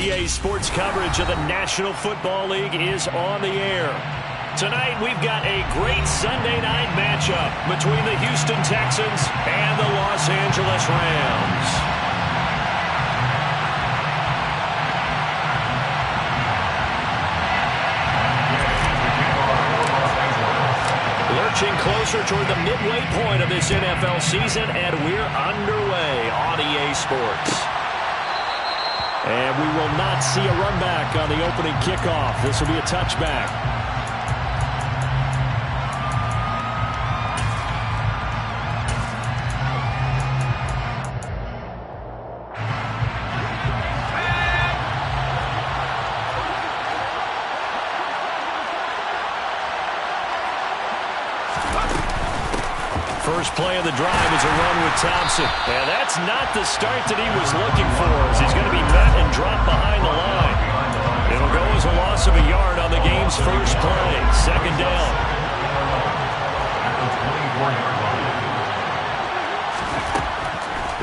EA Sports coverage of the National Football League is on the air. Tonight, we've got a great Sunday night matchup between the Houston Texans and the Los Angeles Rams. Lurching closer toward the midway point of this NFL season, and we're underway on EA Sports. And we will not see a run back on the opening kickoff. This will be a touchback. First play of the drive is a run with Thompson. And that's not the start that he was looking for, as he's going to be met and dropped behind the line. It'll go as a loss of a yard on the game's first play. Second down.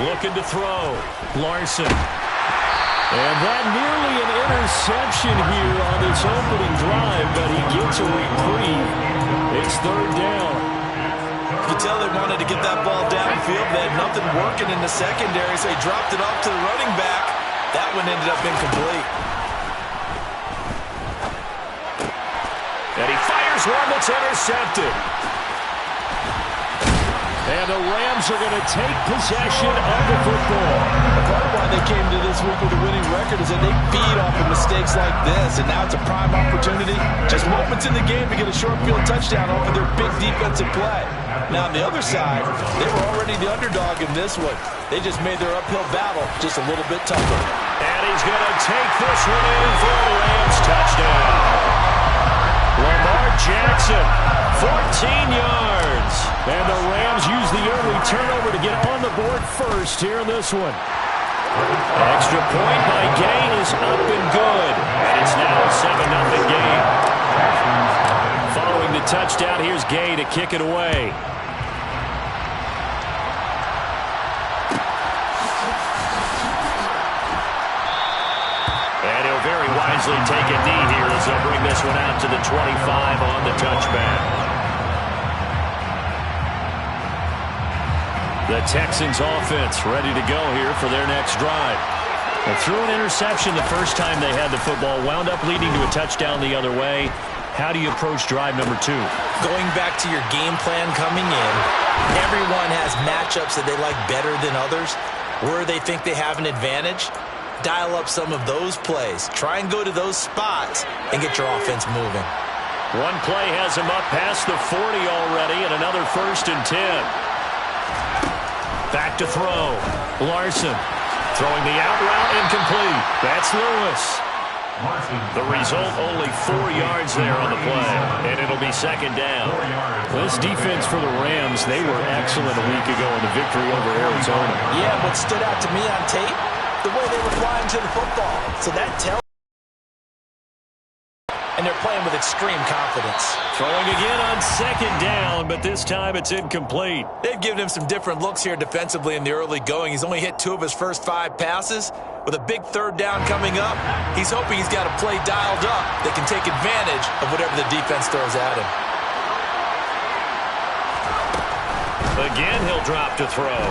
Looking to throw. Larson. And that nearly an interception here on this opening drive, but he gets a reprieve. It's third down. You could tell they wanted to get that ball downfield. They had nothing working in the secondary, so he dropped it off to the running back. That one ended up incomplete. And he fires one that's intercepted. And the Rams are going to take possession of the football. Part of why they came to this week with a winning record is that they feed off of mistakes like this, and now it's a prime opportunity. Just moments in the game to get a short field touchdown off of their big defensive play. Now, on the other side, they were already the underdog in this one. They just made their uphill battle just a little bit tougher. And he's going to take this one in for a Rams touchdown. Lamar Jackson, 14 yards. And the Rams use the early turnover to get on the board first here in this one. Extra point by Gay is up and good. And it's now a 7-0 game. Following the touchdown, here's Gay to kick it away. And he'll very wisely take a knee here as they'll bring this one out to the 25 on the touchback. The Texans offense ready to go here for their next drive. They threw an interception the first time they had the football, wound up leading to a touchdown the other way. How do you approach drive number 2? Going back to your game plan coming in, everyone has matchups that they like better than others. Where they think they have an advantage, dial up some of those plays. Try and go to those spots and get your offense moving. One play has him up past the 40 already, and another 1st and 10. Back to throw. Larson throwing the out route incomplete. That's Lewis. The result, only 4 yards there on the play, and it'll be second down. This defense for the Rams, they were excellent a week ago in the victory over Arizona. Yeah, what stood out to me on tape, the way they were flying to the football. So that tells. And they're playing with extreme confidence. Throwing again on second down, but this time it's incomplete. They've given him some different looks here defensively in the early going. He's only hit 2 of his first 5 passes. With a big third down coming up, he's hoping he's got a play dialed up that can take advantage of whatever the defense throws at him. Again, he'll drop to throw.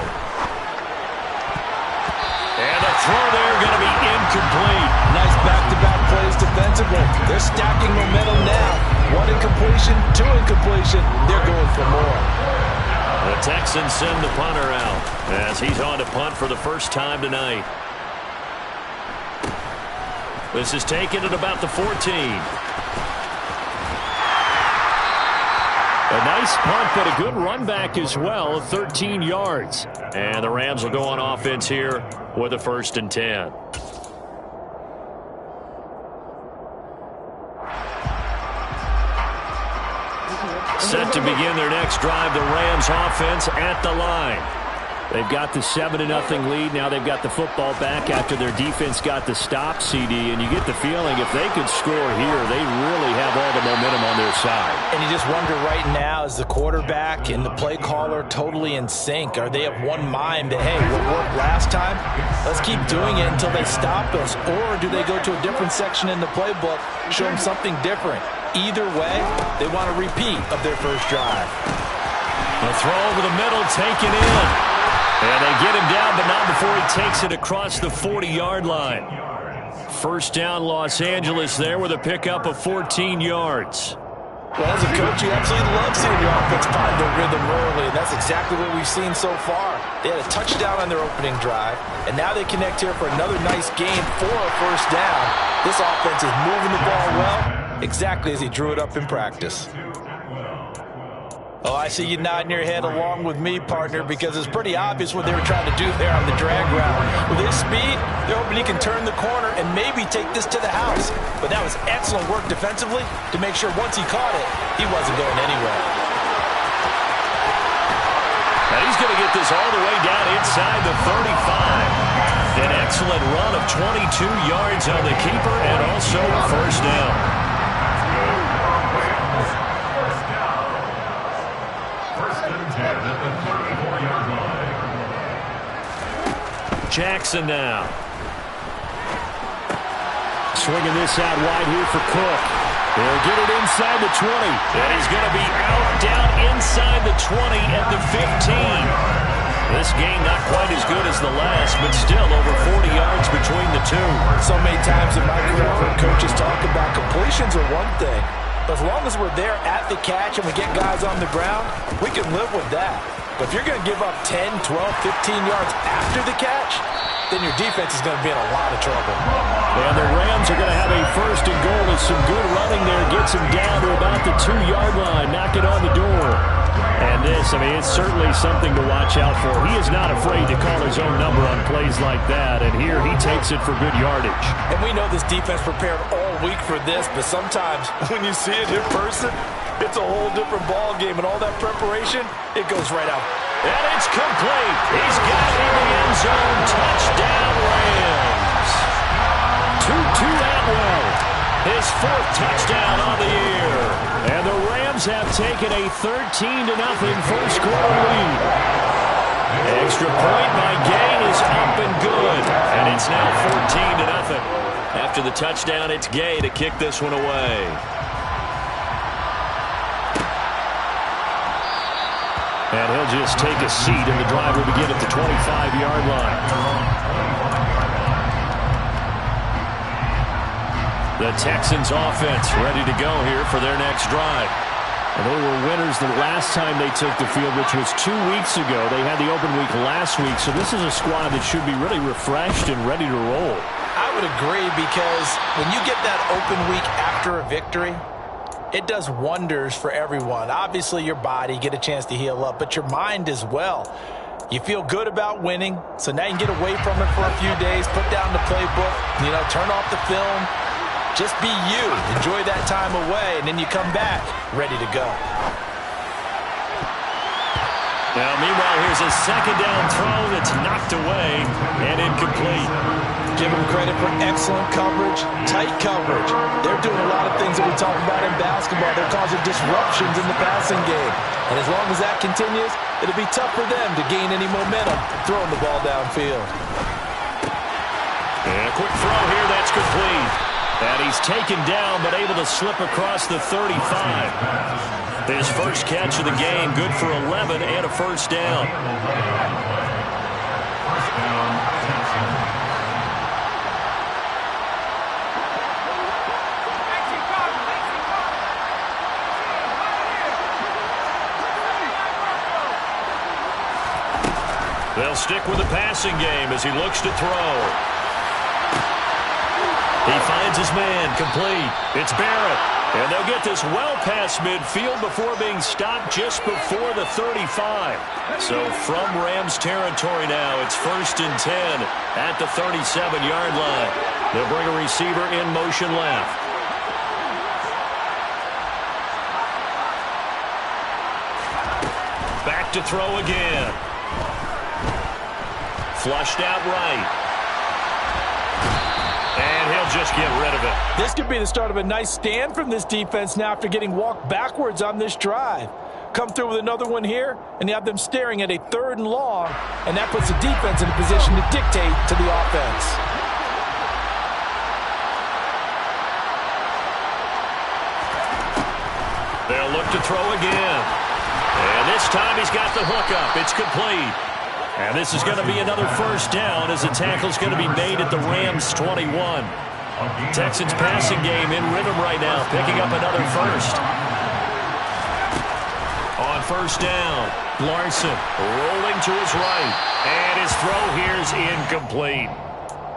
And the throw there going to be incomplete. Nice back-to-back plays defensively. They're stacking momentum now. 1 incompletion, 2 incompletion. They're going for more. The Texans send the punter out as he's on to punt for the first time tonight. This is taken at about the 14. A nice punt, but a good run back as well, 13 yards. And the Rams will go on offense here with a 1st and 10. Set to begin their next drive, the Rams offense at the line. They've got the 7-0 lead. Now they've got the football back after their defense got the stop, CD. And you get the feeling if they could score here, they really have all the momentum on their side. And you just wonder right now, is the quarterback and the play caller totally in sync? Are they of one mind that, hey, what worked last time? Let's keep doing it until they stop us. Or do they go to a different section in the playbook, show them something different? Either way, they want a repeat of their first drive. The throw over the middle, taken in. And they get him down, but not before he takes it across the 40-yard line. First down, Los Angeles there with a pickup of 14 yards. Well, as a coach, you absolutely love seeing your offense find their rhythm early, and that's exactly what we've seen so far. They had a touchdown on their opening drive, and now they connect here for another nice game for a first down. This offense is moving the ball well, exactly as he drew it up in practice. Oh, I see you nodding your head along with me, partner, because it's pretty obvious what they were trying to do there on the drag route. With his speed, they're hoping he can turn the corner and maybe take this to the house. But that was excellent work defensively to make sure once he caught it, he wasn't going anywhere. And he's going to get this all the way down inside the 35. An excellent run of 22 yards on the keeper and also a first down. Jackson now. Swinging this out wide here for Cook. He'll get it inside the 20. And he's going to be out down inside the 20 at the 15. This game not quite as good as the last, but still over 40 yards between the two. So many times in my career, I've heard coaches talk about completions are one thing. But as long as we're there at the catch and we get guys on the ground, we can live with that. But if you're going to give up 10, 12, 15 yards after the catch, then your defense is going to be in a lot of trouble. And the Rams are going to have a first and goal with some good running there. Gets him down to about the 2-yard line. Knock it on the door. And this, I mean, it's certainly something to watch out for. He is not afraid to call his own number on plays like that. And here he takes it for good yardage. And we know this defense prepared all week for this, but sometimes when you see it in person, it's a whole different ball game, and all that preparation, it goes right out. And it's complete. He's got it in the end zone. Touchdown, Rams. Tutu Atwell, his 4th touchdown on the year. And the Rams have taken a 13-0 first quarter lead. Extra point by Gay is up and good. And it's now 14-0. After the touchdown, it's Gay to kick this one away. And he'll just take a seat, and the drive will begin at the 25-yard line. The Texans offense ready to go here for their next drive. And they were winners the last time they took the field, which was 2 weeks ago. They had the open week last week, so this is a squad that should be really refreshed and ready to roll. I would agree, because when you get that open week after a victory, it does wonders for everyone. Obviously, your body, get a chance to heal up, but your mind as well. You feel good about winning, so now you can get away from it for a few days, put down the playbook, turn off the film. Just be you. Enjoy that time away, and then you come back ready to go. Now, meanwhile, here's a second down throw that's knocked away and incomplete. Give them credit for excellent coverage, tight coverage. They're doing a lot of things that we talk about in basketball. They're causing disruptions in the passing game. And as long as that continues, it'll be tough for them to gain any momentum throwing the ball downfield. And a quick throw here, that's complete. And he's taken down, but able to slip across the 35. His first catch of the game, good for 11 and a first down. They'll stick with the passing game as he looks to throw. He finds his man, complete. It's Barrett. And they'll get this well past midfield before being stopped just before the 35. So from Rams territory now, it's 1st and 10 at the 37-yard line. They'll bring a receiver in motion left. Back to throw again. Flushed out right. And he'll just get rid of it. This could be the start of a nice stand from this defense now after getting walked backwards on this drive. Come through with another one here, and you have them staring at a 3rd and long, and that puts the defense in a position to dictate to the offense. They'll look to throw again. And this time he's got the hook up. It's complete. And this is going to be another first down as the tackle's going to be made at the Rams' 21. Texans passing game in rhythm right now, picking up another first. On first down, Larson rolling to his right. And his throw here is incomplete.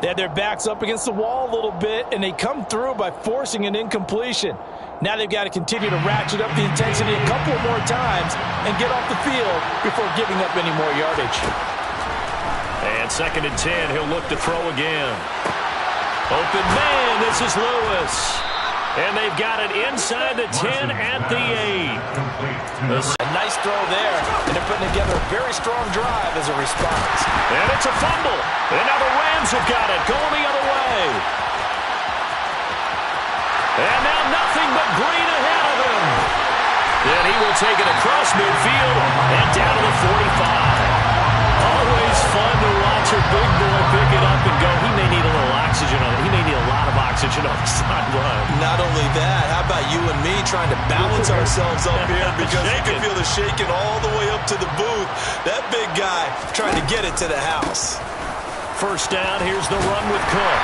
They had their backs up against the wall a little bit, and they come through by forcing an incompletion. Now they've got to continue to ratchet up the intensity a couple more times and get off the field before giving up any more yardage. And 2nd and 10, he'll look to throw again. Open man, this is Lewis. And they've got it inside the 10 at the 8. A nice throw there, and they're putting together a very strong drive as a response. And it's a fumble. And now the Rams have got it, going the other way. And now nothing but green ahead of him. Then he will take it across midfield and down to the 45. Always fun to watch a big boy pick it up and go. He may need a little oxygen on it. He may need a lot of oxygen on the sideline. Not only that, how about you and me trying to balance ourselves up here because you can feel the shaking all the way up to the booth. That big guy trying to get it to the house. First down, here's the run with Cook.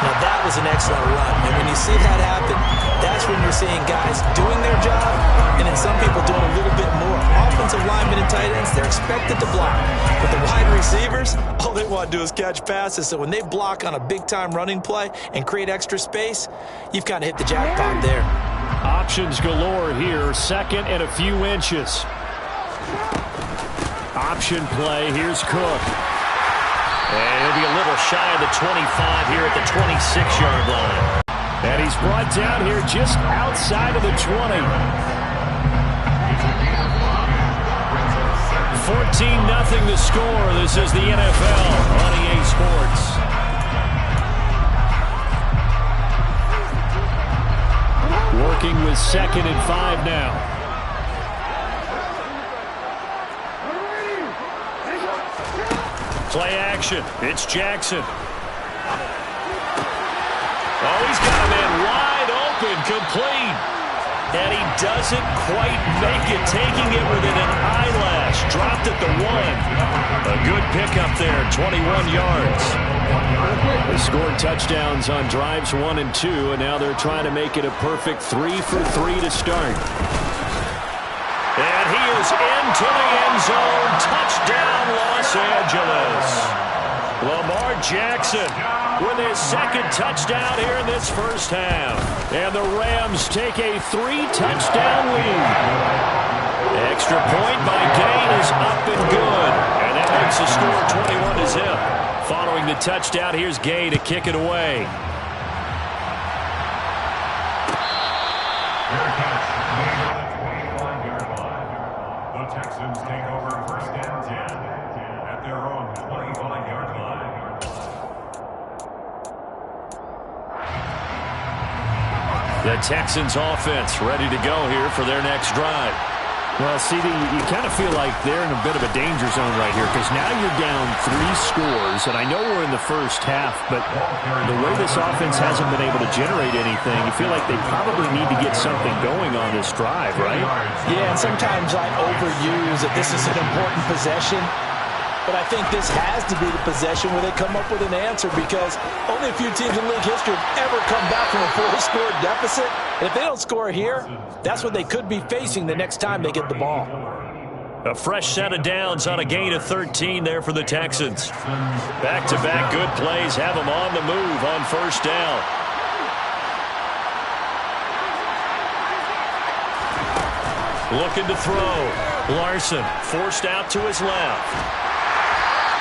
Now that was an excellent run, and when you see that happen, that's when you're seeing guys doing their job, and then some people doing a little bit more. Offensive linemen and tight ends, they're expected to block. But the wide receivers, all they want to do is catch passes, so when they block on a big-time running play and create extra space, you've kind of hit the jackpot there. Options galore here, 2nd and a few inches. Option play, here's Cook. And he'll be a little shy of the 25 here at the 26-yard line. And he's brought down here just outside of the 20. 14-0 the score. This is the NFL on EA Sports. Working with 2nd and 5 now. Play action. It's Jackson. Oh, he's got a man wide open, complete. And he doesn't quite make it, taking it within an eyelash. Dropped at the 1. A good pickup there, 21 yards. They scored touchdowns on drives 1 and 2, and now they're trying to make it a perfect 3 for 3 to start. And he is into the end zone. Touchdown, Los Angeles. Lamar Jackson with his 2nd touchdown here in this first half. And the Rams take a 3-touchdown lead. Extra point by Gain is up and good. And that makes the score 21-0. Following the touchdown, here's Gay to kick it away. Texans take over 1st and 10 at their own 25-yard line. The Texans offense ready to go here for their next drive. Well, CD, you kind of feel like they're in a bit of a danger zone right here because now you're down 3 scores, and I know we're in the first half, but the way this offense hasn't been able to generate anything, you feel like they probably need to get something going on this drive, right? Yeah, and sometimes I overuse that this is an important possession. But I think this has to be the possession where they come up with an answer because only a few teams in league history have ever come back from a 4-score deficit. And if they don't score here, that's what they could be facing the next time they get the ball. A fresh set of downs on a gain of 13 there for the Texans. Back-to-back good plays have them on the move on first down. Looking to throw. Larson forced out to his left.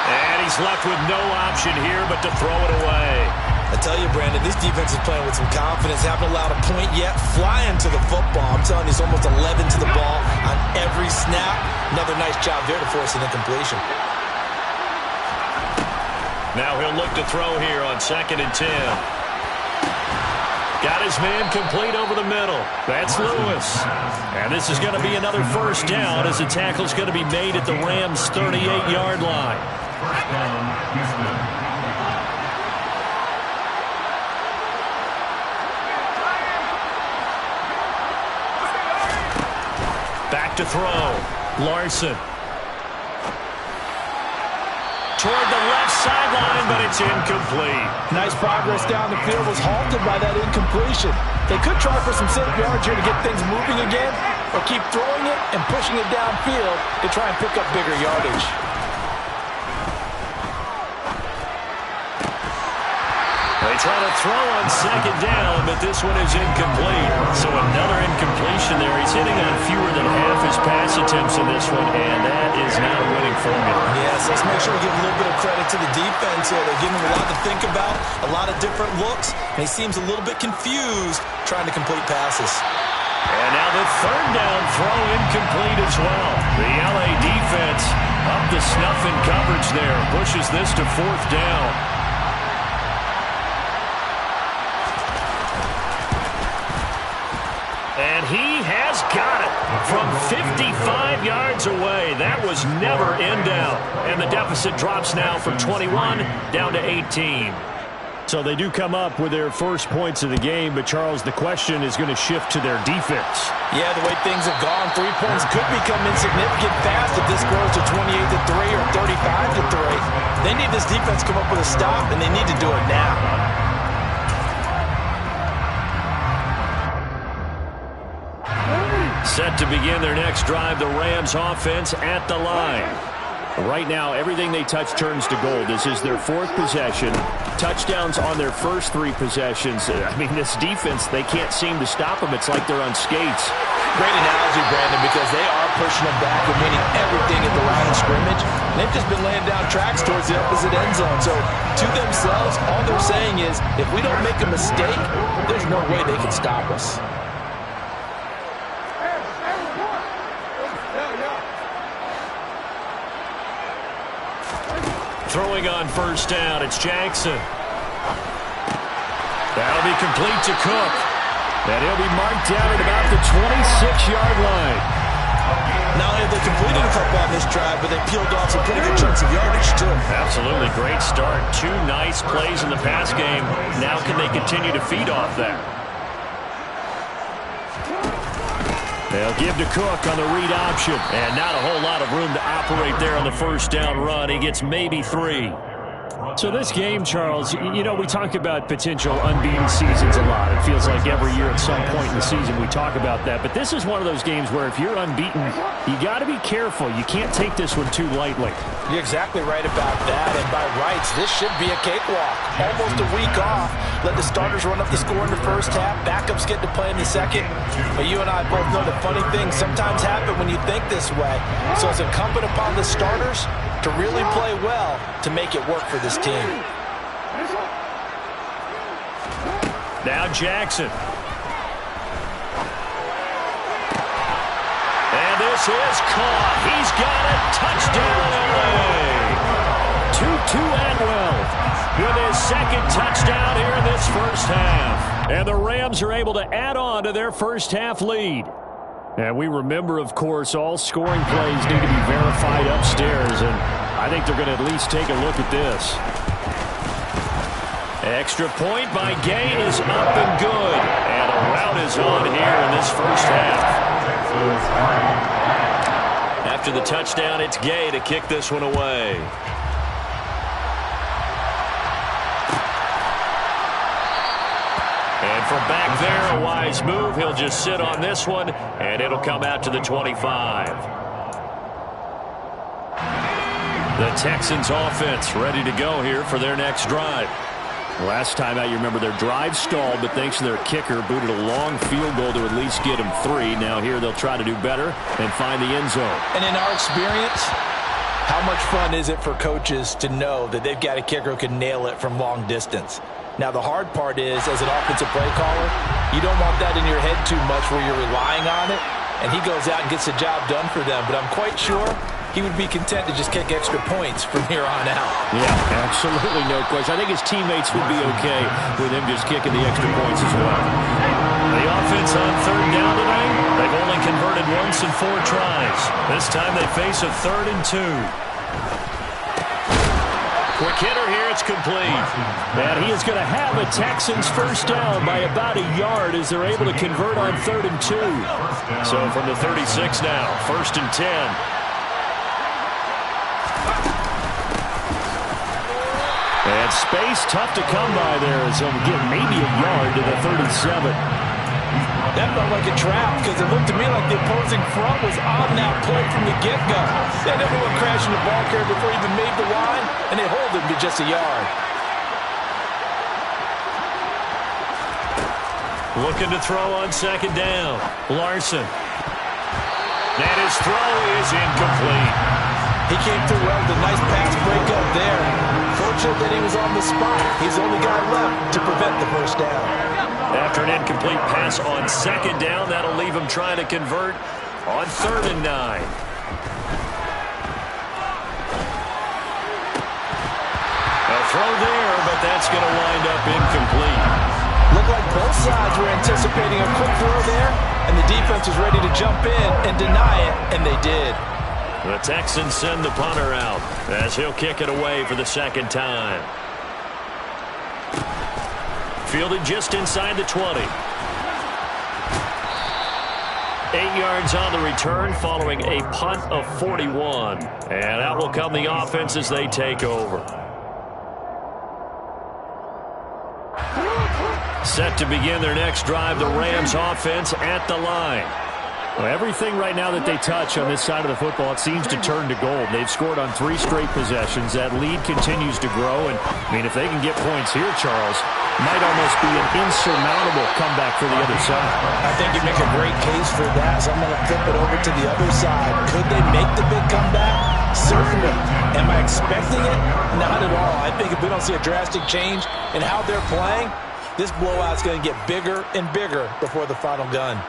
And he's left with no option here but to throw it away. I tell you, Brandon, this defense is playing with some confidence. Haven't allowed a point yet. Flying to the football. I'm telling you, it's almost 11 to the ball on every snap. Another nice job there to force an incompletion. Now he'll look to throw here on 2nd and 10. Got his man complete over the middle. That's Lewis. And this is going to be another first down as the tackle's going to be made at the Rams' 38-yard line. Back to throw. Larson. Toward the left sideline, but it's incomplete. Nice progress down the field was halted by that incompletion. They could try for some safe yards here to get things moving again, or keep throwing it and pushing it downfield to try and pick up bigger yardage. They try to throw on 2nd down, but this one is incomplete. So another incompletion there. He's hitting on fewer than half his pass attempts in this one, and that is not a winning formula. Yes, let's make sure we give a little bit of credit to the defense here. They're giving him a lot to think about, a lot of different looks, and he seems a little bit confused trying to complete passes. And now the 3rd down throw incomplete as well. The LA defense up to snuff in coverage there. Pushes this to 4th down. And he has got it from 55 yards away. That was never in doubt. And the deficit drops now from 21 down to 18. So they do come up with their first points of the game, but Charles, the question is going to shift to their defense. Yeah, the way things have gone, 3 points could become insignificant fast if this grows to 28-3 or 35-3. They need this defense to come up with a stop, and they need to do it now. Set to begin their next drive, the Rams offense at the line. Right now, everything they touch turns to gold. This is their 4th possession. Touchdowns on their first 3 possessions. I mean, this defense, they can't seem to stop them. It's like they're on skates. Great analogy, Brandon, because they are pushing them back and winning everything at the line of scrimmage. They've just been laying down tracks towards the opposite end zone. So, to themselves, all they're saying is, if we don't make a mistake, there's no way they can stop us. Throwing on 1st down, it's Jackson. That'll be complete to Cook. And he'll be marked down at about the 26-yard line. Not only have they completed a couple on this drive, but they peeled off some pretty good chunks of yardage, too. Absolutely. Great start. 2 nice plays in the pass game. Now can they continue to feed off that? They'll give to Cook on the read option. And not a whole lot of room to operate there on the 1st down run. He gets maybe 3. So this game, Charles, you know, we talk about potential unbeaten seasons a lot. It feels like every year at some point in the season we talk about that. But this is one of those games where if you're unbeaten, you got to be careful. You can't take this one too lightly. You're exactly right about that. And by rights, this should be a cakewalk. Almost a week off. Let the starters run up the score in the first half. Backups get to play in the second. But you and I both know the funny things sometimes happen when you think this way. So it's incumbent upon the starters to really play well to make it work for this team. Now Jackson. And this is caught. He's got it. Touchdown, LA. Tutu Atwell with his 2nd touchdown here in this first half. And the Rams are able to add on to their first half lead. And we remember, of course, all scoring plays need to be verified upstairs, and I think they're going to at least take a look at this. Extra point by Gay is up and good. And a rout is on here in this first half. After the touchdown, it's Gay to kick this one away. And from back there, a wise move. He'll just sit on this one, and it'll come out to the 25. The Texans offense ready to go here for their next drive. Last time out, you remember their drive stalled, but thanks to their kicker, booted a long field goal to at least get them 3. Now here they'll try to do better and find the end zone. And in our experience, how much fun is it for coaches to know that they've got a kicker who can nail it from long distance? Now, the hard part is, as an offensive play caller, you don't want that in your head too much where you're relying on it, and he goes out and gets the job done for them. But I'm quite sure he would be content to just kick extra points from here on out. Yeah, absolutely no question. I think his teammates would be okay with him just kicking the extra points as well. The offense on third down tonight, they've only converted once in 4 tries. This time they face a 3rd and 2. Quick hitter here, it's complete. And he is going to have a Texans first down by about a yard as they're able to convert on 3rd and 2. So from the 36 now, 1st and 10. And space tough to come by there as he'll get maybe a yard to the 37. That felt like a trap because it looked to me like the opposing front was on that play from the get-go. They never went crashing the ball carrier before he even made the line, and they hold him to just a yard. Looking to throw on 2nd down. Larson. And his throw is incomplete. He came through well with a nice pass breakup there. Fortunate that he was on the spot. He's the only guy left to prevent the first down. After an incomplete pass on 2nd down, that'll leave him trying to convert on 3rd and 9. A throw there, but that's going to wind up incomplete. Looked like both sides were anticipating a quick throw there, and the defense was ready to jump in and deny it, and they did. The Texans send the punter out as he'll kick it away for the 2nd time. Fielded just inside the 20. 8 yards on the return following a punt of 41. And out will come the offense as they take over. Set to begin their next drive, the Rams offense at the line. Well, everything right now that they touch on this side of the football, it seems to turn to gold. They've scored on 3 straight possessions. That lead continues to grow. And, I mean, if they can get points here, Charles, might almost be an insurmountable comeback for the other side. I think you make a great case for that, so I'm going to flip it over to the other side. Could they make the big comeback? Certainly. Am I expecting it? Not at all. I think if we don't see a drastic change in how they're playing, this blowout's going to get bigger and bigger before the final gun.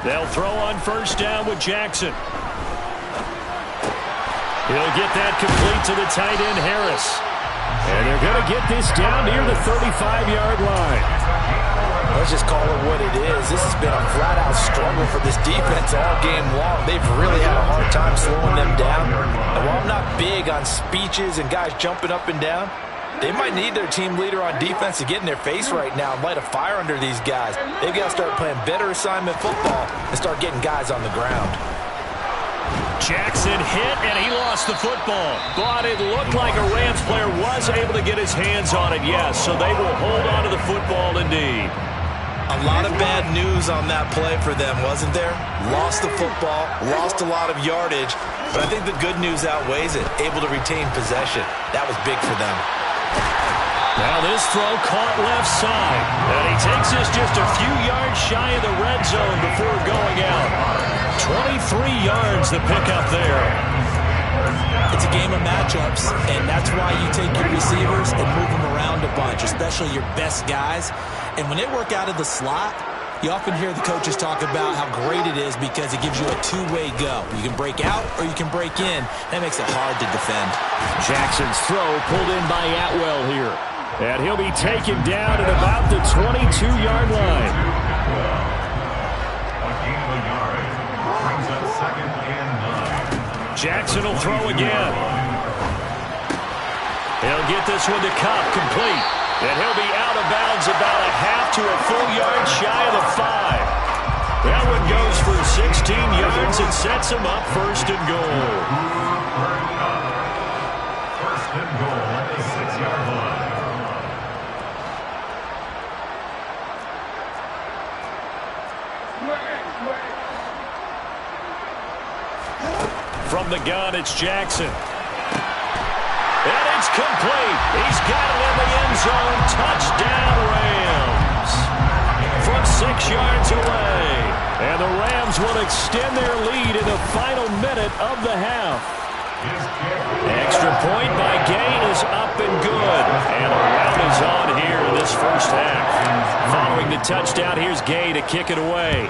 They'll throw on 1st down with Jackson. He'll get that complete to the tight end, Harris. And they're going to get this down near the 35-yard line. Let's just call it what it is. This has been a flat-out struggle for this defense all game long. They've really had a hard time slowing them down. And while I'm not big on speeches and guys jumping up and down, they might need their team leader on defense to get in their face right now and light a fire under these guys. They've got to start playing better assignment football and start getting guys on the ground. Jackson hit, and he lost the football. But it looked like a Rams player was able to get his hands on it, yes. So they will hold on to the football indeed. A lot of bad news on that play for them, wasn't there? Lost the football, lost a lot of yardage, but I think the good news outweighs it. Able to retain possession. That was big for them. Now this throw caught left side. And he takes this just a few yards shy of the red zone before going out. 23 yards the pickup there. It's a game of matchups, and that's why you take your receivers and move them around a bunch, especially your best guys. And when they work out of the slot, you often hear the coaches talk about how great it is because it gives you a two-way go. You can break out or you can break in. That makes it hard to defend. Jackson's throw pulled in by Atwell here. And he'll be taken down at about the 22-yard line. Jackson will throw again. He'll get this one to Kupp, complete. And he'll be out of bounds about a half to a full yard shy of the 5. That one goes for 16 yards and sets him up 1st and goal. 1st and goal at the 6-yard line. From the gun, it's Jackson. And it's complete. He's got it in the end zone. Touchdown, Rams. From 6 yards away. And the Rams will extend their lead in the final minute of the half. Extra point by Gay is up and good. And the round is on here in this first half. Following the touchdown, here's Gay to kick it away.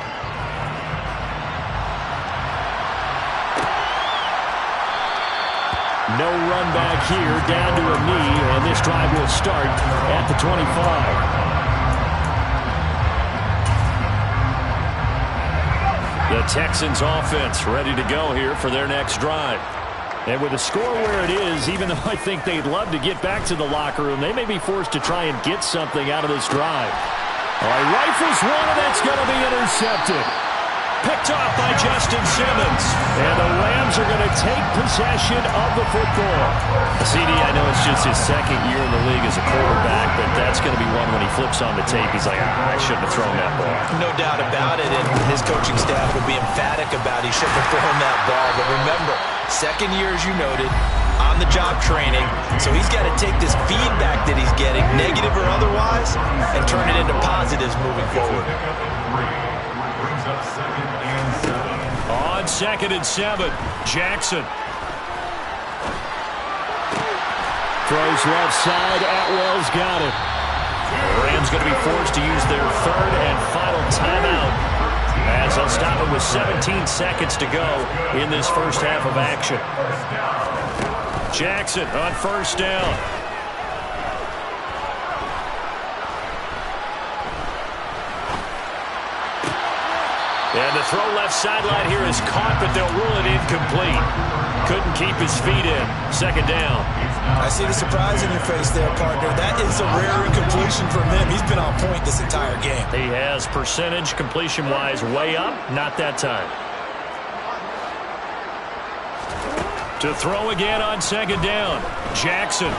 No run back here, down to a knee, and this drive will start at the 25. The Texans offense ready to go here for their next drive. And with the score where it is, even though I think they'd love to get back to the locker room, they may be forced to try and get something out of this drive. All right, rifles one, and that's going to be intercepted. Picked off by Justin Simmons. And the Rams are going to take possession of the football. CD, I know it's just his second year in the league as a quarterback, but that's going to be one when he flips on the tape. He's like, I shouldn't have thrown that ball. No doubt about it, and his coaching staff will be emphatic about he shouldn't have thrown that ball. But remember, second year, as you noted, on-the-job training, so he's got to take this feedback that he's getting, negative or otherwise, and turn it into positives moving forward. On 2nd and 7, Jackson. Throws left side. Atwell's got it. The Rams going to be forced to use their third and final timeout as they'll stop it with 17 seconds to go in this first half of action. Jackson on first down. And the throw left sideline here is caught, but they'll rule it incomplete. Couldn't keep his feet in. Second down. I see the surprise in your face there, partner. That is a rare incompletion from him. He's been on point this entire game. He has percentage completion-wise way up. Not that time. To throw again on second down. Jackson.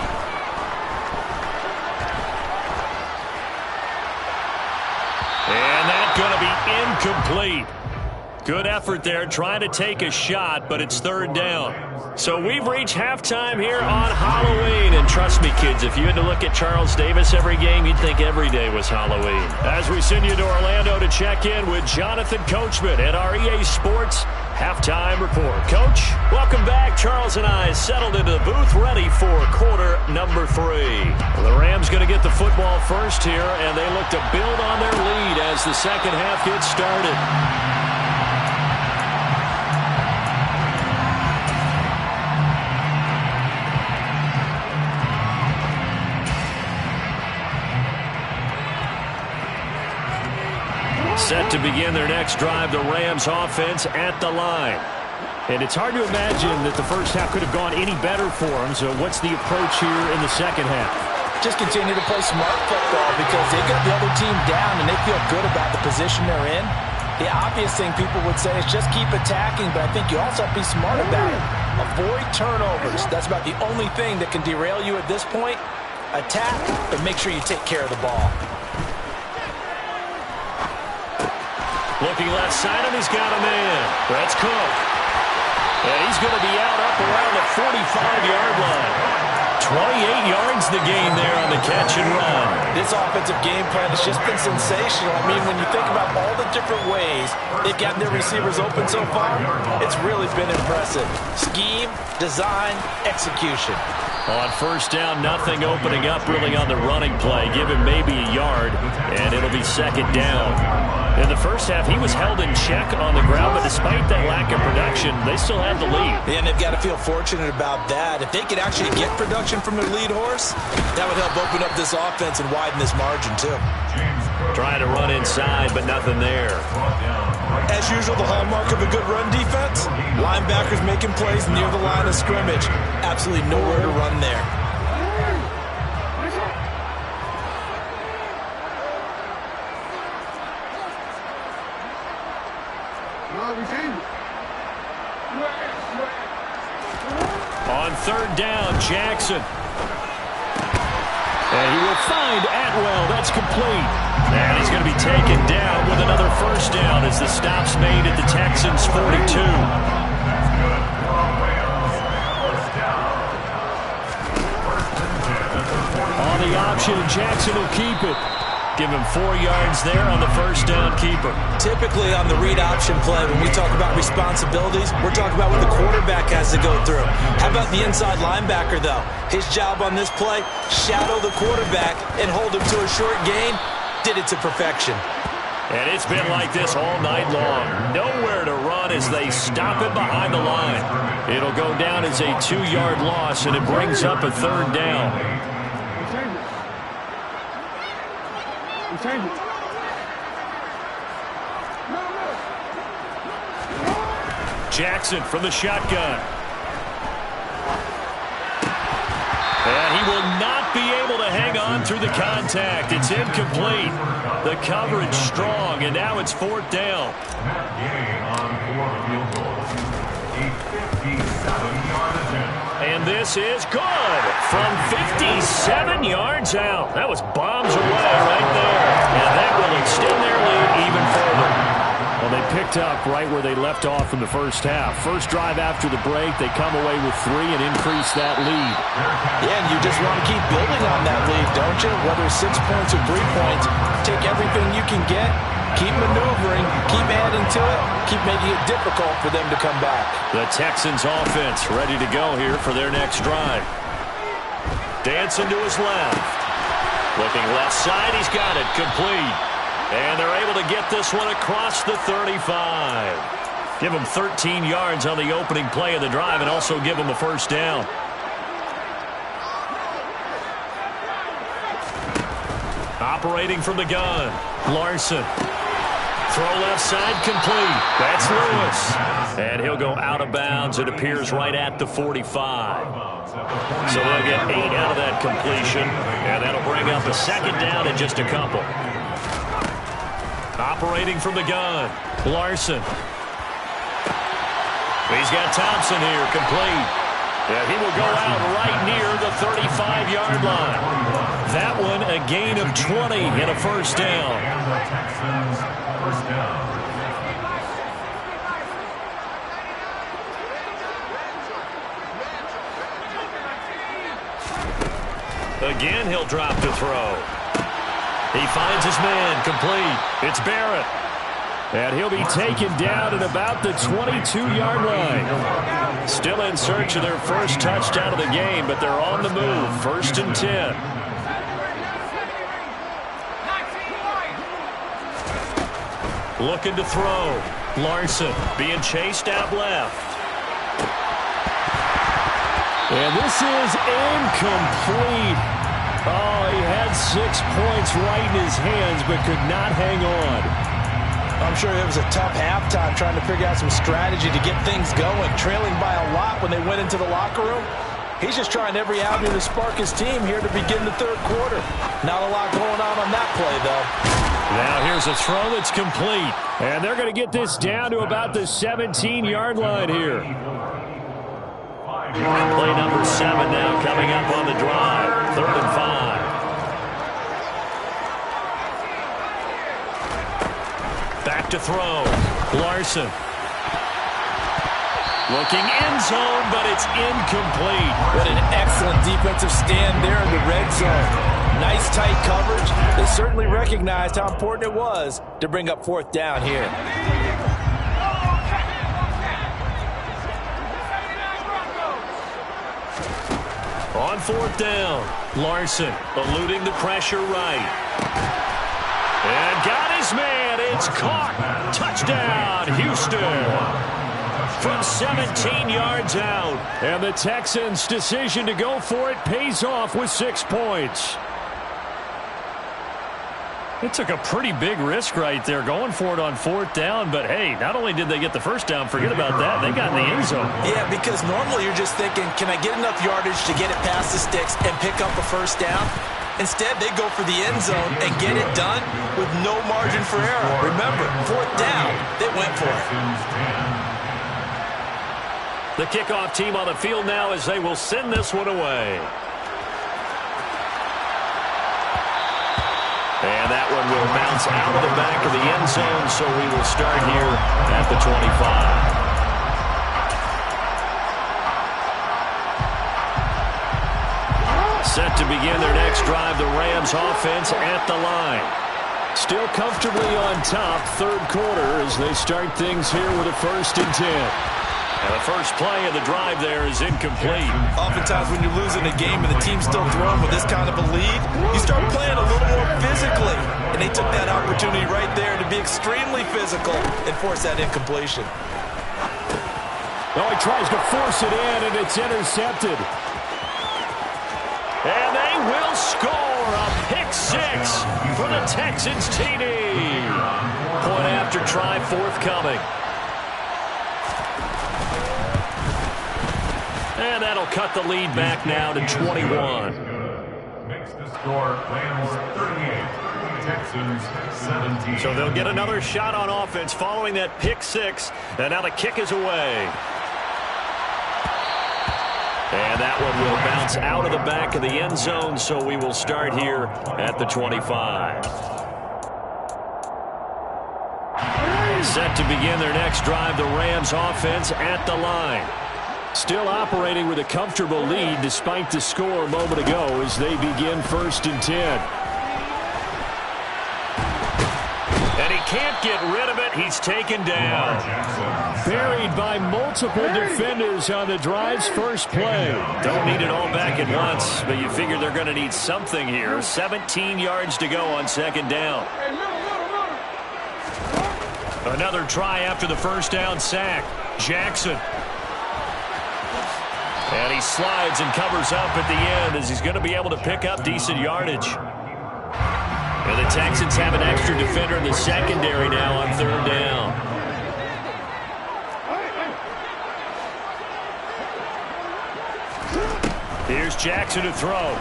And that's going to be incomplete. Good effort there, trying to take a shot, but it's third down. So we've reached halftime here on Halloween. And trust me, kids, if you had to look at Charles Davis every game, you'd think every day was Halloween. As we send you to Orlando to check in with Jonathan Coachman at our EA Sports Halftime Report. Coach, welcome back. Charles and I settled into the booth ready for quarter number 3. The Rams going to get the football first here, and they look to build on their lead as the second half gets started. Set to begin their next drive, the Rams offense at the line. And it's hard to imagine that the first half could have gone any better for them. So what's the approach here in the second half? Just continue to play smart football because they got the other team down and they feel good about the position they're in. The obvious thing people would say is just keep attacking, but I think you also have to be smart about it. Avoid turnovers. That's about the only thing that can derail you at this point. Attack, but make sure you take care of the ball. Looking left side, and he's got a man. That's Cook. And he's going to be out up around the 45-yard line. 28 yards the gain there on the catch and run. This offensive game plan has just been sensational. I mean, when you think about all the different ways they've gotten their receivers open so far, it's really been impressive. Scheme, design, execution. On first down, nothing opening up really on the running play. Give him maybe a yard, and it'll be second down. In the first half, he was held in check on the ground, but despite that lack of production, they still had the lead. And they've got to feel fortunate about that. If they could actually get production from their lead horse, that would help open up this offense and widen this margin, too. Trying to run inside, but nothing there. As usual, the hallmark of a good run defense, linebackers making plays near the line of scrimmage. Absolutely nowhere to run there. On third down, Jackson. And he will find Atwell. That's complete. And he's going to be taken down with another first down as the stop's made at the Texans' 42. On the option, Jackson will keep it. Give him 4 yards there on the first down keeper. Typically on the read option play, when we talk about responsibilities, we're talking about what the quarterback has to go through. How about the inside linebacker, though? His job on this play, shadow the quarterback and hold him to a short gain. Did it to perfection. And it's been like this all night long. Nowhere to run as they stop him behind the line. It'll go down as a 2-yard loss, and it brings up a third down. Jackson from the shotgun. And he will not be able to hang on through the contact. It's incomplete. The coverage strong, and now it's 4th down. And this is good from 57 yards out. That was bombs away right there. And that will extend their lead even further. Well, they picked up right where they left off in the first half. First drive after the break, they come away with 3 and increase that lead. Yeah, and you just want to keep building on that lead, don't you? Whether it's 6 points or 3 points, take everything you can get, keep maneuvering, keep adding to it, keep making it difficult for them to come back. The Texans offense ready to go here for their next drive. Dancing to his left. Looking left side, he's got it, complete. And they're able to get this one across the 35. Give them 13 yards on the opening play of the drive and also give them a first down. Operating from the gun, Larson. Throw left side, complete. That's Lewis. And he'll go out of bounds. It appears right at the 45. So they'll get 8 out of that completion. And that'll bring up a second down in just a couple. Operating from the gun, Larson. He's got Thompson here, complete. And he will go out right near the 35-yard line. That one a gain of 20 and a first down. Again, he'll drop to throw. He finds his man, complete. It's Barrett. And he'll be taken down at about the 22-yard line. Still in search of their first touchdown of the game, but they're on the move. 1st and 10. Looking to throw. Larson being chased out left. And this is incomplete. Oh, he had 6 points right in his hands, but could not hang on. I'm sure it was a tough halftime trying to figure out some strategy to get things going. Trailing by a lot when they went into the locker room. He's just trying every avenue to spark his team here to begin the 3rd quarter. Not a lot going on that play, though. Now here's a throw that's complete. And they're going to get this down to about the 17-yard line here. Play number 7 now coming up on the drive. 3rd and 5. Back to throw. Larson. Looking end zone, but it's incomplete. What an excellent defensive stand there in the red zone. Nice tight coverage. They certainly recognized how important it was to bring up 4th down here. On 4th down, Larson eluding the pressure right. And got his man. It's caught. Touchdown, Houston. From 17 yards out. And the Texans' decision to go for it pays off with 6 points. It took a pretty big risk right there going for it on 4th down. But, hey, not only did they get the first down, forget about that, they got in the end zone. Yeah, because normally you're just thinking, can I get enough yardage to get it past the sticks and pick up a first down? Instead, they go for the end zone and get it done with no margin for error. Remember, 4th down, they went for it. The kickoff team on the field now as they will send this one away. And that one will bounce out of the back of the end zone, so we will start here at the 25. Set to begin their next drive, the Rams offense at the line. Still comfortably on top, third quarter, as they start things here with a 1st and 10. And the first play of the drive there is incomplete. Oftentimes when you're losing a game and the team's still throwing with this kind of a lead, you start playing a little more physically. And they took that opportunity right there to be extremely physical and force that incompletion. Oh, he tries to force it in, and it's intercepted. And they will score a pick 6 for the Texans TD. Point after try forthcoming. And that'll cut the lead back now to 21. Makes the score Rams 38, Texans 17. So they'll get another shot on offense following that pick 6. And now the kick is away. And that one will bounce out of the back of the end zone, so we will start here at the 25. Set to begin their next drive, the Rams offense at the line. Still operating with a comfortable lead despite the score a moment ago as they begin 1st and 10. And he can't get rid of it. He's taken down. Buried by multiple defenders on the drive's first play. Don't need it all back at once, but you figure they're going to need something here. 17 yards to go on 2nd down. Another try after the first down sack. Jackson. And he slides and covers up at the end as he's going to be able to pick up decent yardage. And the Texans have an extra defender in the secondary now on 3rd down. Here's Jackson to throw.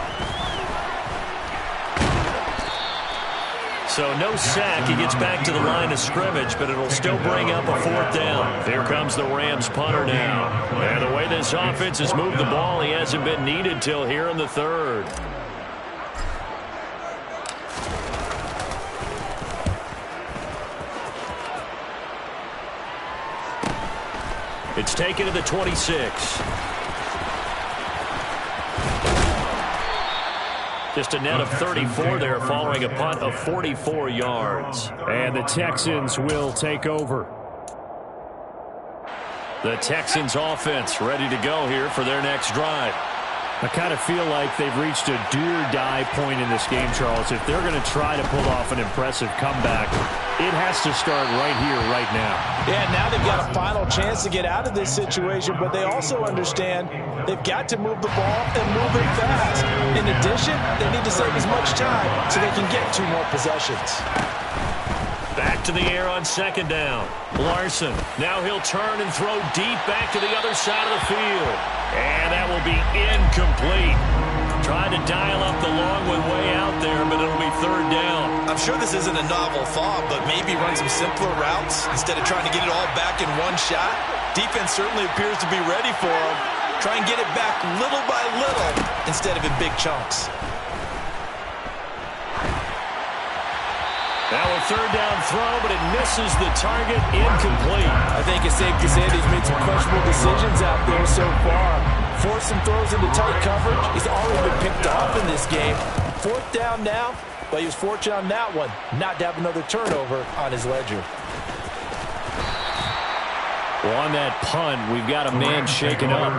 So no sack. He gets back to the line of scrimmage, but it'll still bring up a 4th down. Here comes the Rams punter now. And the way this offense has moved the ball, he hasn't been needed till here in the 3rd. It's taken to the 26. Just a net of 34 there following a punt of 44 yards. And the Texans will take over. The Texans offense ready to go here for their next drive. I kind of feel like they've reached a do-or-die point in this game, Charles. If they're going to try to pull off an impressive comeback, it has to start right here, right now. Yeah, now they've got a final chance to get out of this situation, but they also understand they've got to move the ball and move it fast. In addition, they need to save as much time so they can get 2 more possessions. Back to the air on 2nd down. Larson. Now he'll turn and throw deep back to the other side of the field. And that will be incomplete. Trying to dial up the long one way out there, but it'll be 3rd down. I'm sure this isn't a novel thought, but maybe run some simpler routes instead of trying to get it all back in one shot. Defense certainly appears to be ready for him. Try and get it back little by little instead of in big chunks. Now a 3rd down throw, but it misses the target, incomplete. I think it's safe to say that he's made some questionable decisions out there so far. Forced some throws into tight coverage. He's already been picked off in this game. 4th down now, but he was fortunate on that one not to have another turnover on his ledger. Well, on that punt, we've got a man shaken up.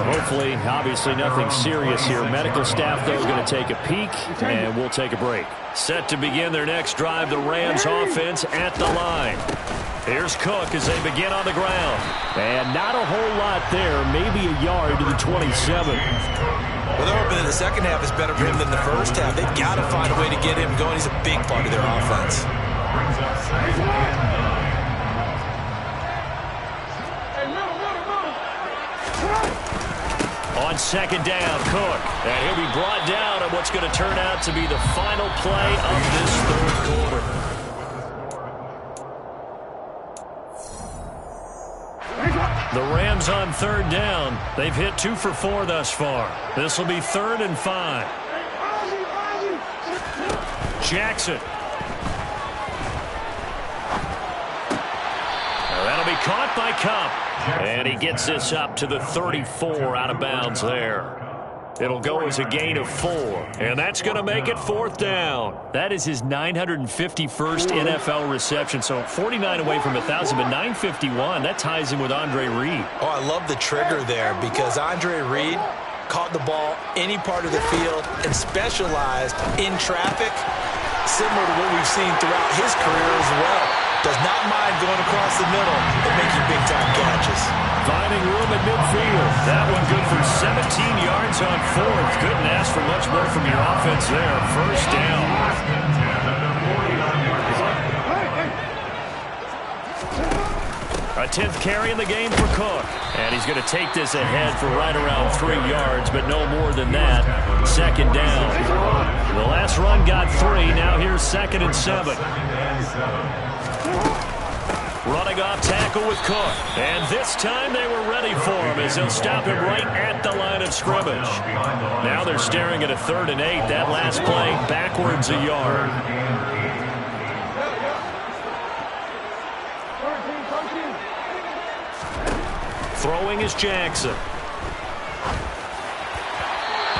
Hopefully, obviously nothing serious here. Medical staff, though, is going to take a peek, and we'll take a break. Set to begin their next drive, the Rams offense at the line. Here's Cook as they begin on the ground. And not a whole lot there, maybe a yard to the 27. Well, they're hoping that the second half is better for him than the first half. They've got to find a way to get him going. He's a big part of their offense. On 2nd down, Cook. And he'll be brought down on what's going to turn out to be the final play of this 3rd quarter. The Rams on 3rd down. They've hit 2 for 4 thus far. This will be 3rd and 5. Jackson. That'll be caught by Kupp. And he gets this up to the 34 out of bounds there. It'll go as a gain of 4, and that's going to make it 4th down. That is his 951st NFL reception, so 49 away from 1,000, but 951. That ties him with Andre Reed. Oh, I love the trigger there because Andre Reed caught the ball any part of the field and specialized in traffic, similar to what we've seen throughout his career as well. Does not mind going across the middle and making big-time catches. Finding room at midfield. That one good for 17 yards on 4th. Couldn't ask for much more from your offense there. 1st down. A 10th carry in the game for Cook. And he's going to take this ahead for right around 3 yards, but no more than that. 2nd down. The last run got 3. Now here's 2nd and 7. Running off tackle with Cook. And this time they were ready for him as they'll stop him right at the line of scrimmage. Now they're staring at a 3rd and 8. That last play backwards a yard. Throwing is Jackson.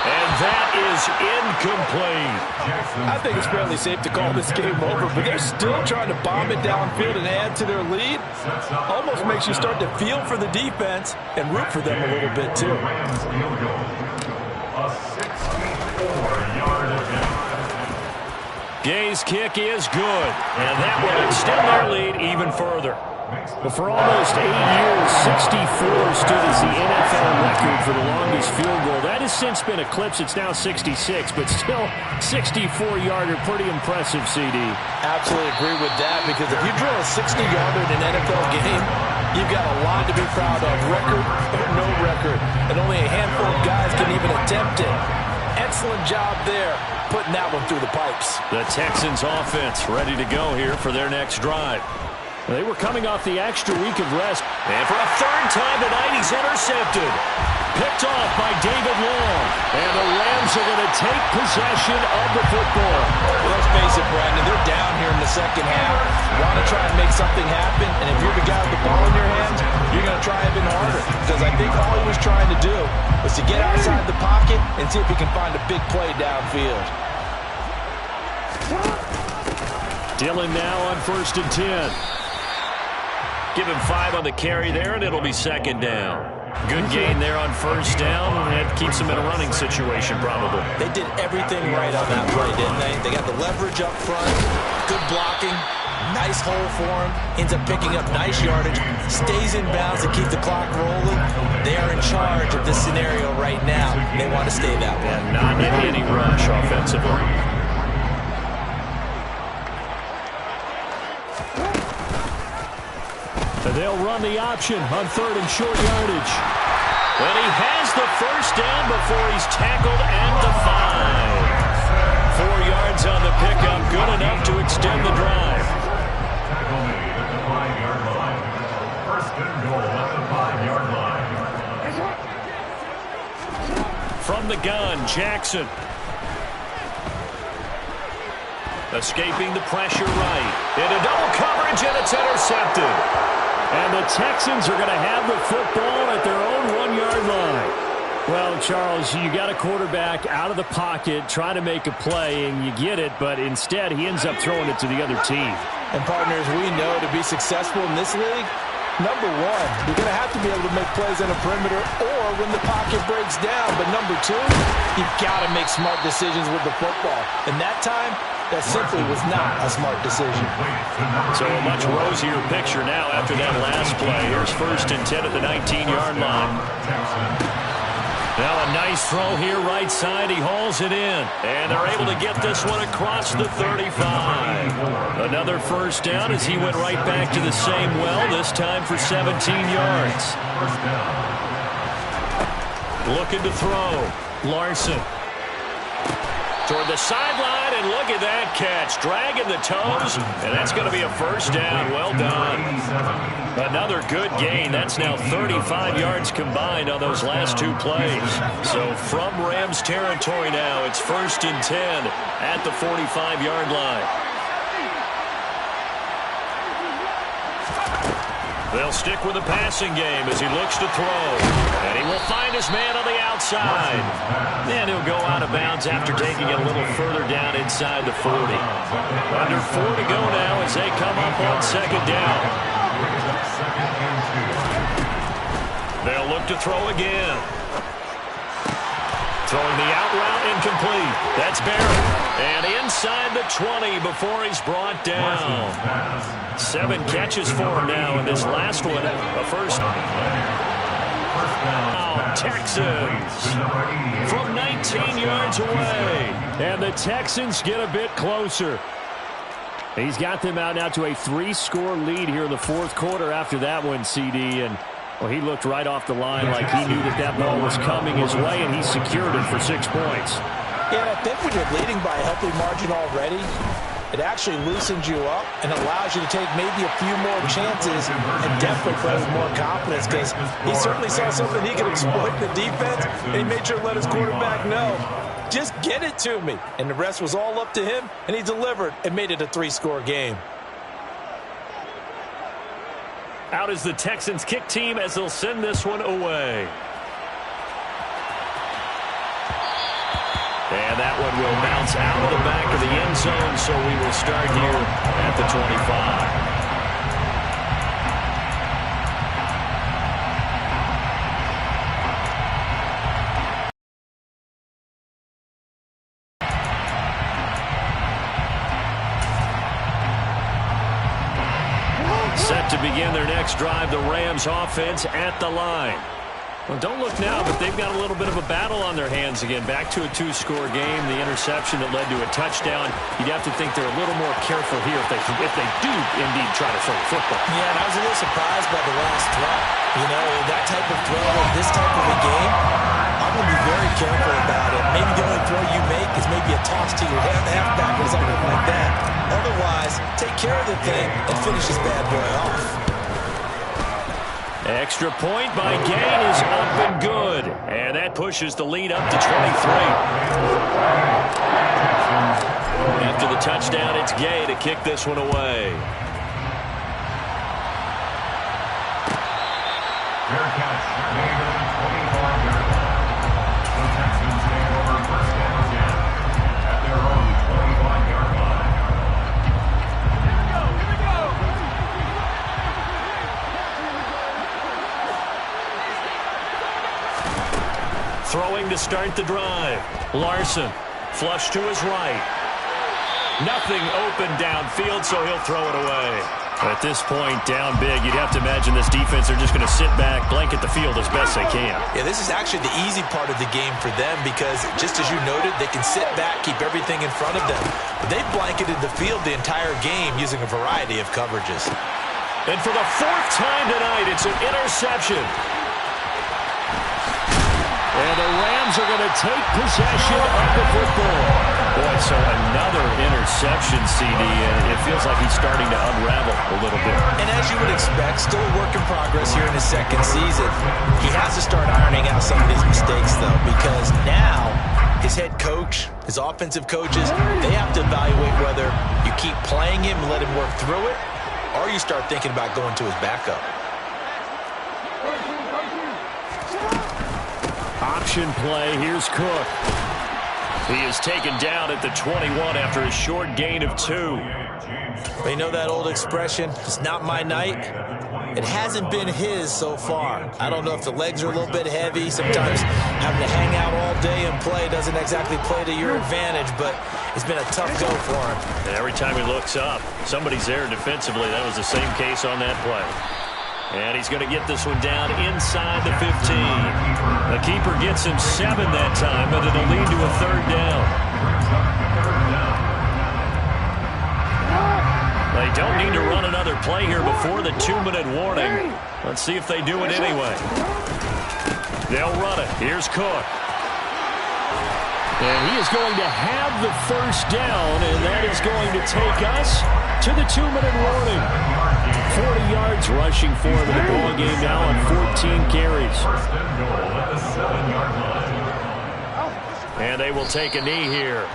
And that is incomplete. I think it's fairly safe to call this game over, but they're still trying to bomb it downfield and add to their lead. Almost makes you start to feel for the defense and root for them a little bit, too. Gay's kick is good, and that will extend their lead even further. Well, for almost 8 years, 64 stood as the NFL record for the longest field goal. That has since been eclipsed. It's now 66, but still 64-yarder. Pretty impressive, CD. Absolutely agree with that, because if you drill a 60-yarder in an NFL game, you've got a lot to be proud of, record or no record. And only a handful of guys can even attempt it. Excellent job there, putting that one through the pipes. The Texans offense ready to go here for their next drive. They were coming off the extra week of rest. And for a 3rd time tonight, he's intercepted. Picked off by David Long. And the Rams are going to take possession of the football. Well, let's face it, Brandon, they're down here in the 2nd half. You want to try and make something happen, and if you're the guy with the ball in your hands, you're going to try even harder. Because I think all he was trying to do was to get outside the pocket and see if he can find a big play downfield. Dillon now on 1st and 10. Give him 5 on the carry there, and it'll be 2nd down. Good gain there on 1st down, and it keeps them in a running situation probably. They did everything right on that play, didn't they? They got the leverage up front, good blocking, nice hole for him, ends up picking up nice yardage, stays in bounds to keep the clock rolling. They are in charge of this scenario right now. They want to stay that way. And not in any rush offensively. They'll run the option on 3rd and short yardage. And he has the 1st down before he's tackled at the 5. 4 yards on the pickup, good enough to extend the drive. At the 5-yard line. 1st and goal at the 5-yard line. From the gun, Jackson. Escaping the pressure right. Into double coverage, and it's intercepted. And the Texans are going to have the football at their own 1-yard line. Well, Charles, you got a quarterback out of the pocket trying to make a play, and you get it, but instead he ends up throwing it to the other team. And partners, we know to be successful in this league, number 1, you're going to have to be able to make plays on a perimeter or when the pocket breaks down. But number 2, you've got to make smart decisions with the football. And that time, that simply was not a smart decision. So a much rosier picture now after that last play. Here's 1st and 10 at the 19-yard line. Now a nice throw here right side. He hauls it in. And they're able to get this one across the 35. Another 1st down as he went right back to the same well, this time for 17 yards. Looking to throw. Larson. Toward the sideline, and look at that catch. Dragging the toes, and that's going to be a 1st down. Well done. Another good gain. That's now 35 yards combined on those last 2 plays. So from Rams territory now, it's 1st and 10 at the 45-yard line. They'll stick with the passing game as he looks to throw. And he will find his man on the outside. And he'll go out of bounds after taking it a little further down inside the 40. Under 4 to go now as they come up on second down. They'll look to throw again. Throwing the out route incomplete. That's Barrett. And inside the 20 before he's brought down. 7 catches for him now, and this last one, a first. Now, Texans from 19 yards away. And the Texans get a bit closer. He's got them out now to a 3-score lead here in the fourth quarter after that one, CD. And well, he looked right off the line like he knew that that ball was coming his way, and he secured it for 6 points. Yeah, I think when you're leading by a healthy margin already, it actually loosens you up and allows you to take maybe a few more chances and definitely play with more confidence, because he certainly saw something he could exploit in the defense, and he made sure to let his quarterback know, just get it to me. And the rest was all up to him, and he delivered and made it a 3-score game. Out is the Texans kick team as they'll send this one away. And that one will bounce out of the back of the end zone, so we will start here at the 25. Set to begin their next drive, the Rams offense at the line. Well, don't look now, but they've got a little bit of a battle on their hands again. Back to a 2-score game. The interception that led to a touchdown. You'd have to think they're a little more careful here if they do indeed try to throw the football. Yeah, and I was a little surprised by the last throw. You know, that type of throw in this type of a game, I'm going to be very careful about it. Maybe the only throw you make is maybe a toss to your halfback or something like that. Otherwise, take care of the thing and finish this bad boy off. Extra point by Gain is up and good. And that pushes the lead up to 23. After the touchdown, it's Gay to kick this one away. Fair catch. Made on the 25-yard line. The Texans take over first down again at their own 25-yard line. Here we go. Throwing to start the drive. Larson, flush to his right. Nothing open downfield, so he'll throw it away. At this point, down big, you'd have to imagine this defense are just going to sit back, blanket the field as best they can. Yeah, this is actually the easy part of the game for them because, just as you noted, they can sit back, keep everything in front of them. But they've blanketed the field the entire game using a variety of coverages. And for the 4th time tonight, it's an interception. And the Rams are going to take possession of the football. Boy, so another interception, CD, and it feels like he's starting to unravel a little bit. And as you would expect, still a work in progress here in his second season. He has to start ironing out some of these mistakes, though, because now his head coach, his offensive coaches, they have to evaluate whether you keep playing him and let him work through it, or you start thinking about going to his backup. Option play. Here's Cook. He is taken down at the 21 after a short gain of 2. But you know that old expression, it's not my night? It hasn't been his so far. I don't know if the legs are a little bit heavy. Sometimes having to hang out all day and play doesn't exactly play to your advantage, but it's been a tough go for him. And every time he looks up, somebody's there defensively. That was the same case on that play. And he's going to get this one down inside the 15. The keeper gets him 7 that time, but it'll lead to a 3rd down. They don't need to run another play here before the 2-minute warning. Let's see if they do it anyway. They'll run it. Here's Cook. And he is going to have the 1st down, and that is going to take us to the 2-minute warning. 40 yards rushing for him in the ball game now on 14 carries. First and goal at the 7-yard line. And they will take a knee here.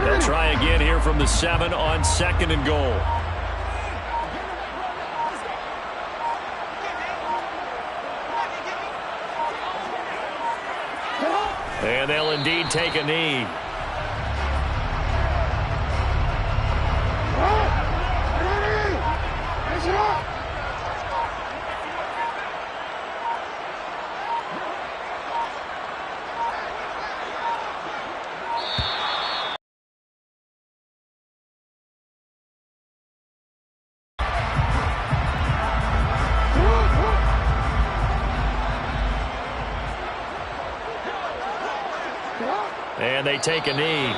They'll try again here here from the 7 on 2nd and goal. And they'll indeed take a knee. And they take a knee.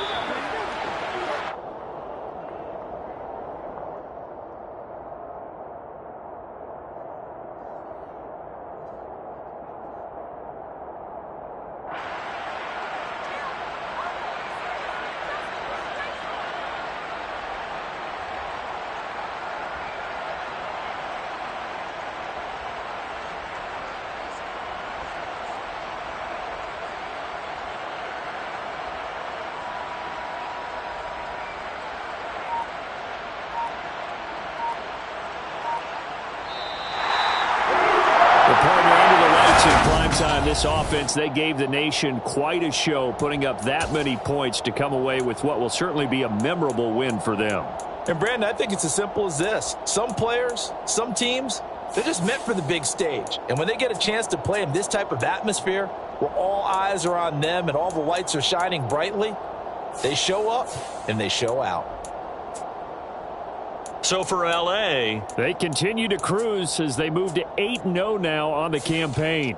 Time, this offense, they gave the nation quite a show, putting up that many points to come away with what will certainly be a memorable win for them. And, Brandon, I think it's as simple as this. Some players, some teams, they're just meant for the big stage. And when they get a chance to play in this type of atmosphere where all eyes are on them and all the lights are shining brightly, they show up and they show out. So for L.A., they continue to cruise as they move to 8-0 now on the campaign.